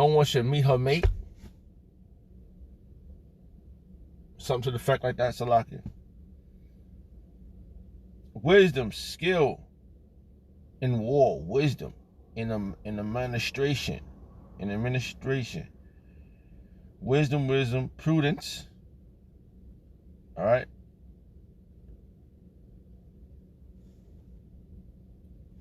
someone should meet her mate. Something to the effect like that, Salakia. Wisdom, skill in war, wisdom in administration, wisdom, prudence. All right.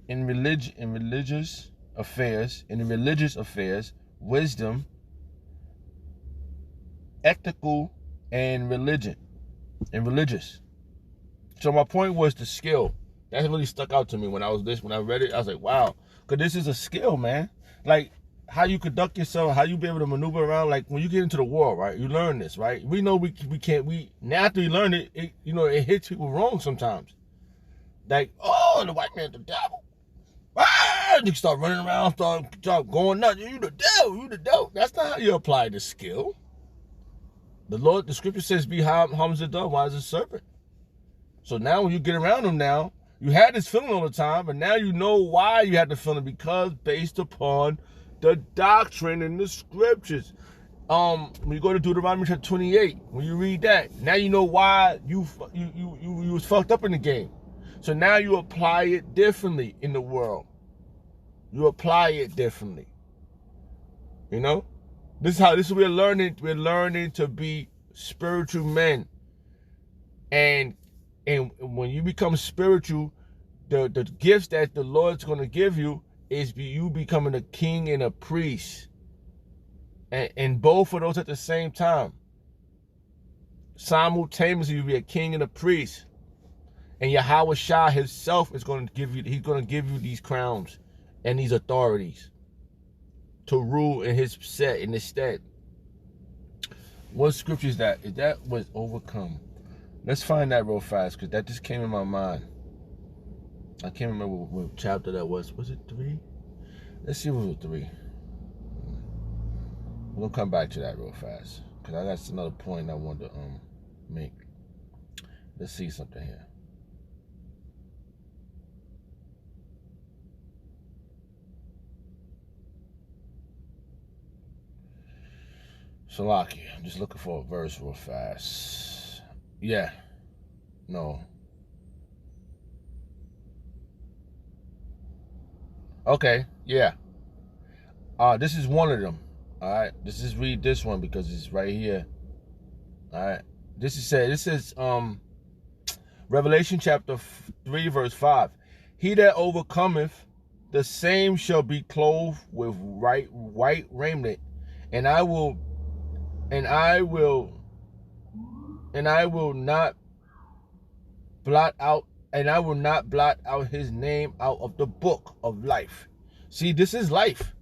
In religious affairs, wisdom, ethical, and religious. So my point was the skill. That really stuck out to me when I read it. I was like, wow, because this is a skill, man. Like how you conduct yourself, how you be able to maneuver around. Like when you get into the war, right? You learn this, right? We know we can't. Now after you learn it, it hits people wrong sometimes. Like, oh, the white man's the devil. Ah, you start running around, start going nuts. You the devil. That's not how you apply the skill. The scripture says, be harm as a dove, wise as a serpent. So now when you get around them now, you had this feeling all the time, but now you know why you had the feeling, because based upon the doctrine in the scriptures. When you go to Deuteronomy chapter 28, when you read that, now you know why you was fucked up in the game. So now you apply it differently in the world. You apply it differently. You know? This is we're learning to be spiritual men. And when you become spiritual, the gifts that the Lord's going to give you is you becoming a king and a priest. And both of those at the same time. Simultaneously, you'll be a king and a priest. And Yahweh Shah himself is going to give you these crowns and these authorities to rule in his stead. What scripture is that? Is that was overcome? Let's find that real fast, because that just came in my mind. I can't remember what chapter that was. Was it 3? Let's see if it was 3. We'll come back to that real fast, because I got another point I wanted to make. Let's see something here. Salaki, I'm just looking for a verse real fast. Yeah. No. Okay, yeah. This is one of them. Alright. Read this one because it's right here. Alright. This is Revelation chapter 3, verse 5. He that overcometh, the same shall be clothed with white raiment, and I will not blot out his name out of the book of life. See, this is life.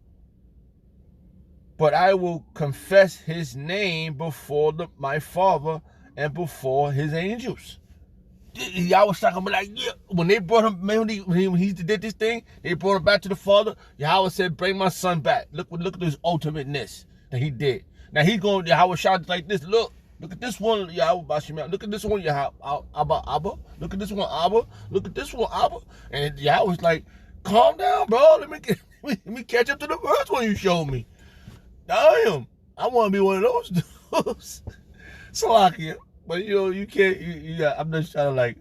But I will confess his name before my Father and before his angels. Y'all was talking about, like, yeah, when they brought him, man, when he did this thing, they brought him back to the Father. Yahweh said, bring my son back. Look at this ultimateness that he did. Now he's going, Yahweh shouted like this. Look at this one, Yahweh Bashim. Look at this one, Yahweh Abba. Look at this one, Abba. Look at this one, Abba. And Yahweh's like, calm down, bro. Let me catch up to the first one you showed me. Damn, I want to be one of those dudes. Salakia. But you can't. I'm just trying to, like,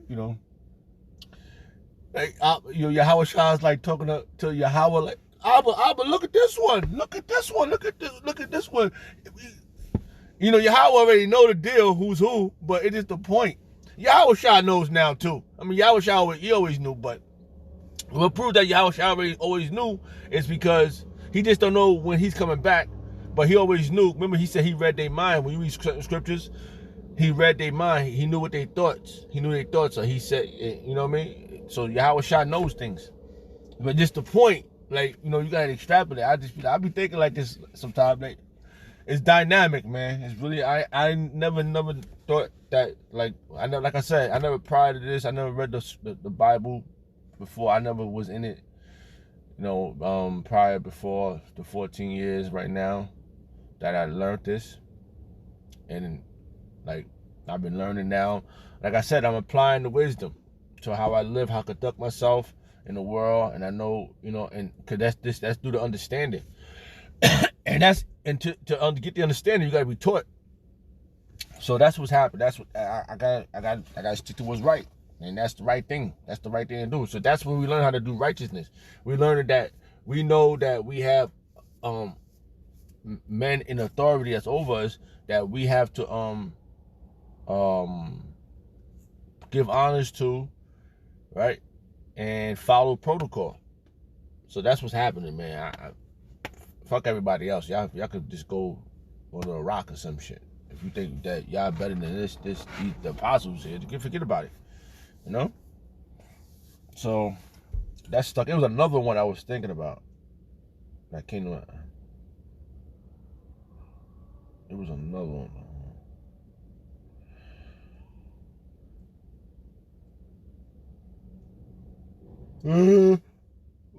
Yahweh Shah's like talking to Yahweh, like, Abba, look at this one. Look at this one. Look at this one. Yahweh already know the deal, who's who, but it is the point. Yahweh Shah knows now too. I mean, Yahweh Shah, he always knew, but what proves that Yahweh Shah always knew is because he just don't know when he's coming back, but he always knew. Remember, he said he read their mind. When you read scriptures, he read their mind. He knew what they thoughts. He knew their thoughts. So he said, you know what I mean? So Yahweh Shah knows things. But just the point, like, you gotta extrapolate. I be thinking like this sometimes. Like, it's dynamic, man. It's really, I never thought that, like I said, I never, prior to this, I never read the Bible before. I never was in it, prior, before the 14 years right now that I learned this. And, like, I've been learning now. Like I said, I'm applying the wisdom to how I live, how I conduct myself in the world. And I know, and because that's through the understanding. And to get the understanding, you got to be taught. So that's what's happened. That's what I got to stick to what's right. And that's the right thing. That's the right thing to do. So that's when we learn how to do righteousness. We learn that we know that we have men in authority that's over us, that we have to give honors to, right? And follow protocol. So that's what's happening, man. Fuck everybody else. Y'all could just go under a rock or some shit. If you think that y'all better than the apostles here, forget about it. You know? So that's stuck. It was another one I was thinking about. That came to. It was another one.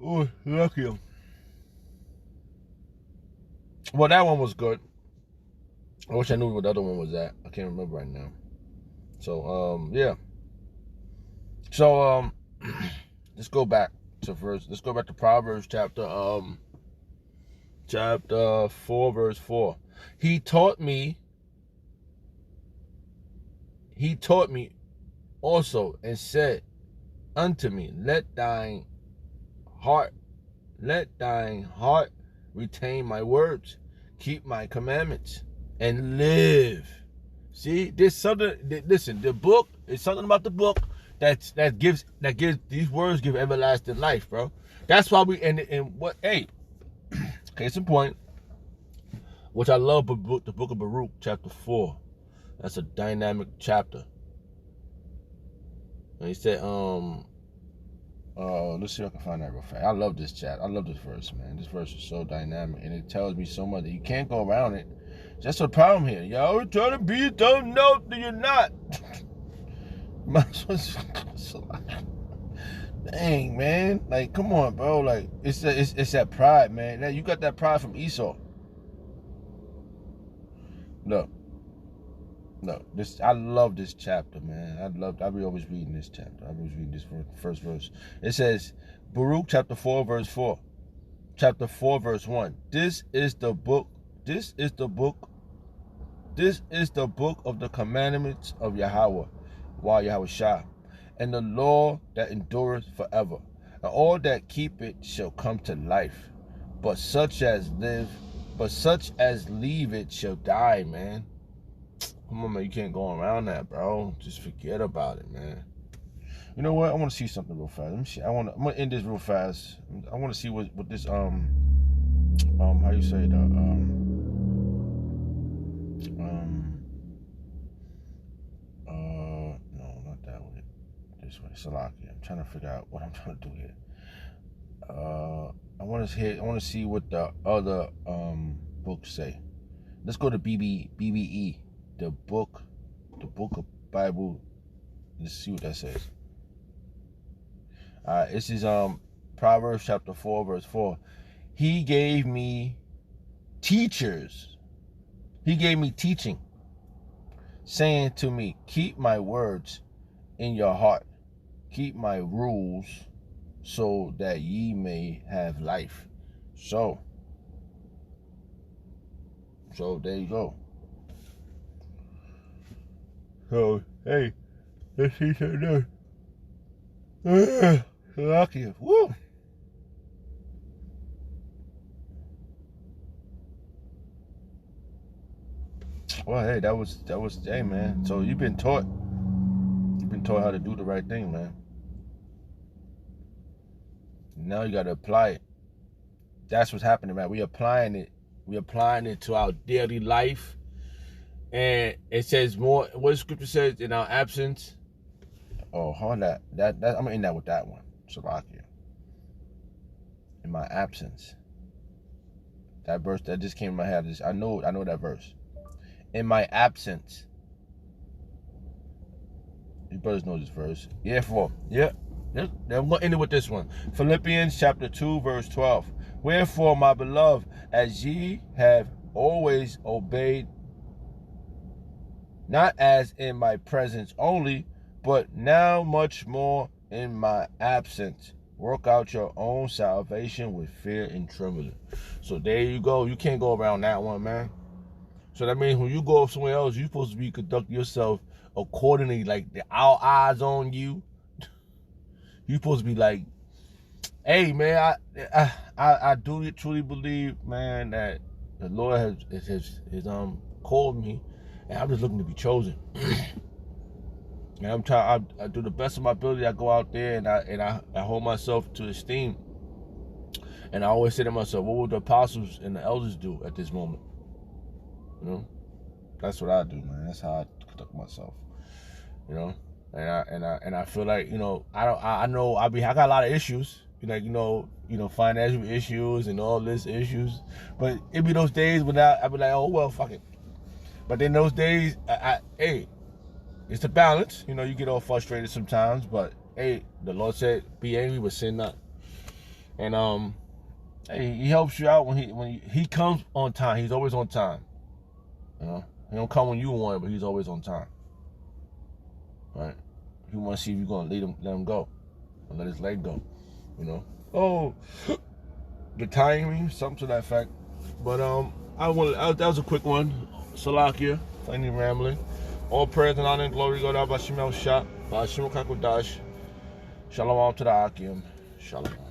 Oh, lucky. Well, that one was good. I wish I knew what the other one was at. I can't remember right now. So, yeah. So, let's go back to Proverbs chapter 4, verse 4. He taught me also, and said unto me, let thine heart retain my words, keep my commandments, and live. See, there's something. Listen, the book is something about the book that gives these words give everlasting life, bro. That's why we and what. Hey, case in point, which I love, the book of Baruch, chapter 4. That's a dynamic chapter. And he said, let's see if I can find that real fast. I love this chat. I love this verse, man. This verse is so dynamic, and it tells me so much that you can't go around it. That's the problem here. Y'all trying to be, don't know that you're not. Dang, man. Like, come on, bro. Like, it's that pride, man. Now, you got that pride from Esau. Look. I love this chapter, man. I'll be always reading this chapter. I was reading this first verse. It says, Baruch chapter 4, verse 4. Chapter 4, verse 1. This is the book of the commandments of Yahweh, Yahweh Shah, and the law that endureth forever. And all that keep it shall come to life. But such as leave it shall die, man. Come on, man, you can't go around that, bro. Just forget about it, man. You know what? I want to see something real fast. Let me see. I'm gonna end this real fast. I want to see what this how you say it? No, not that way. This way, Salaki. I'm trying to figure out what I'm trying to do here. I want to see what the other books say. Let's go to BBE. The book of Bible. Let's see what that says. This is Proverbs chapter 4, verse 4. He gave me teachers. He gave me teaching, saying to me, keep my words in your heart, keep my rules, so that ye may have life. So there you go. So, hey, let's see something. Lucky. Woo! Well, hey, that was hey, man. So you've been taught how to do the right thing, man. Now you gotta apply it. That's what's happening, man. We applying it to our daily life. And it says more. What the scripture says, in our absence. Oh, hold on. That I'm gonna end that with that one. Slovakia. In my absence. That verse that just came in my head. I know that verse. In my absence. You brothers know this verse. Therefore, yeah. I'm gonna end it with this one. Philippians chapter 2, verse 12. Wherefore, my beloved, as ye have always obeyed, not as in my presence only, but now much more in my absence, Work out your own salvation with fear and trembling. So there you go. You can't go around that one, man. So that means when you go somewhere else, you're supposed to be conducting yourself accordingly. Like our eyes on you. You're supposed to be like, hey, man, I do truly believe, man, that the Lord has called me, and I'm just looking to be chosen. And I'm trying. I do the best of my ability. I go out there and I hold myself to esteem. And I always say to myself, what would the apostles and the elders do at this moment? You know, that's what I do, man. That's how I conduct myself. You know, and I feel like, you know, I know I got a lot of issues. Like, you know, financial issues and all this issues. But it be those days when I be like, oh well, fuck it. But then those days, hey. It's the balance. You know, you get all frustrated sometimes, but hey, the Lord said, be angry, but sin not. And hey, he helps you out when he comes on time. He's always on time. You know, he don't come when you want it, but he's always on time. Right? He want to see if you're gonna let him go, and let his leg go. You know. Oh, the timing, something to that fact. But that was a quick one. Salakia, any rambling. All praise and honor and glory go down by Shemel Shah, by Shemel Kakodash. Shalom to the Akim. Shalom.